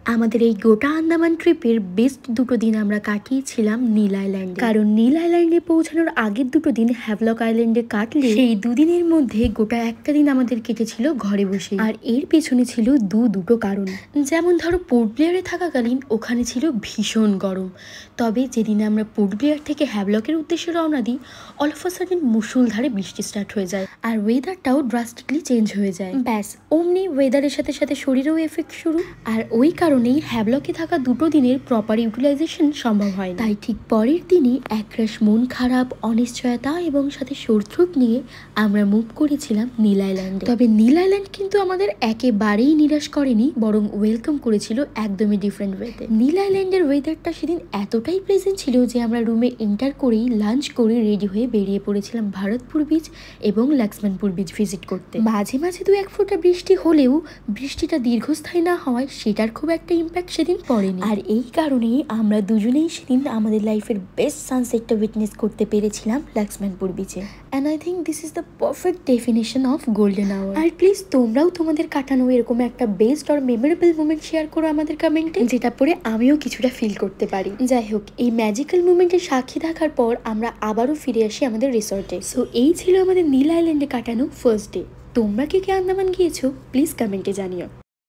আমাদের এই গোটা আন্দামান ট্রিপের বেস্ট দুটো দিন আমরা কাটিয়েছিলাম নীল আইল্যান্ডে। কারণ নীল আইল্যান্ডে পৌঁছানোর আগের দুটো দিন হ্যাভলক আইল্যান্ডে কাটলে সেই দুদিনের মধ্যে গোটা একটা দিন আমাদের কেটেছিল ঘরে বসে। আর এর পেছনে ছিল দুটো কারণ। যেমন ধরো পোর্ট ব্লেয়ারে থাকাকালীন ওখানে ছিল ভীষণ গরম, তবে যেদিন আমরা পোর্ট ব্লেয়ার থেকে হ্যাভলকের উদ্দেশ্যে রওনা দিই অল অফ আ সাডেন মুষলধারে বৃষ্টি স্টার্ট হয়ে যায় আর ওয়েদারটাও ড্রাস্টিকলি চেঞ্জ হয়ে যায়। ব্যাস অমনি ওয়েদারের সাথে সাথে শরীরেও এফেক্ট শুরু। আর ওই কারণেই হ্যাভলকে থাকা দুটো দিনের প্রপার ইউটিলাইজেশন সম্ভব হয়। তাই ঠিক পরের দিনই একরাশ মন খারাপ, অনিশ্চয়তা এবং সাথে সৌথ্রুপ নিয়ে আমরা মুভ করেছিলাম নীল আইল্যান্ডে। তবে নীল আইল্যান্ড কিন্তু আমাদের একেবারেই নিরাশ করেনি, বরং ওয়েলকাম করেছিল একদমই ডিফারেন্ট ওয়েতে। নীল আইল্যান্ডের ওয়েদারটা সেদিন এতটাই প্রেজেন্ট ছিল যে আমরা রুমে এন্টার করেই লাঞ্চ করে রেডি হয়ে বেরিয়ে পড়েছিলাম ভারতপুর বিচ এবং লক্ষ্মণপুর বিচ ভিজিট করতে। মাঝে মাঝে দু এক ফোঁটা বৃষ্টি হলেও বৃষ্টিটা দীর্ঘস্থায়ী না হওয়ায় সেটার খুব একটা ইম্প্যাক্ট সেদিন পড়েনি। আর এই কারণেই আমরা দুজনেই সেদিন আমাদের লাইফের বেস্ট সানসেটটা উইটনেস করতে পেরেছিলাম লক্ষ্মণপুর বিচে। And I think this is the perfect definition of golden hour. আর প্লিজ তোমরাও তোমাদের কাটানো এরকম একটা বেস্ট আর মেমোরেবল মোমেন্ট শেয়ার করো আমাদের কমেন্টে, যেটা পরে আমিও কিছুটা ফিল করতে পারি। যাই হোক, এই ম্যাজিক্যাল মোমেন্টের সাক্ষী থাকার পর আমরা আবারও ফিরে আসি আমাদের রিসর্টে। সো এই ছিল আমাদের নীল আইল্যান্ডে কাটানো ফার্স্ট ডে। তোমরা কে কে আন্দামান গিয়েছো প্লিজ কমেন্টে জানিও।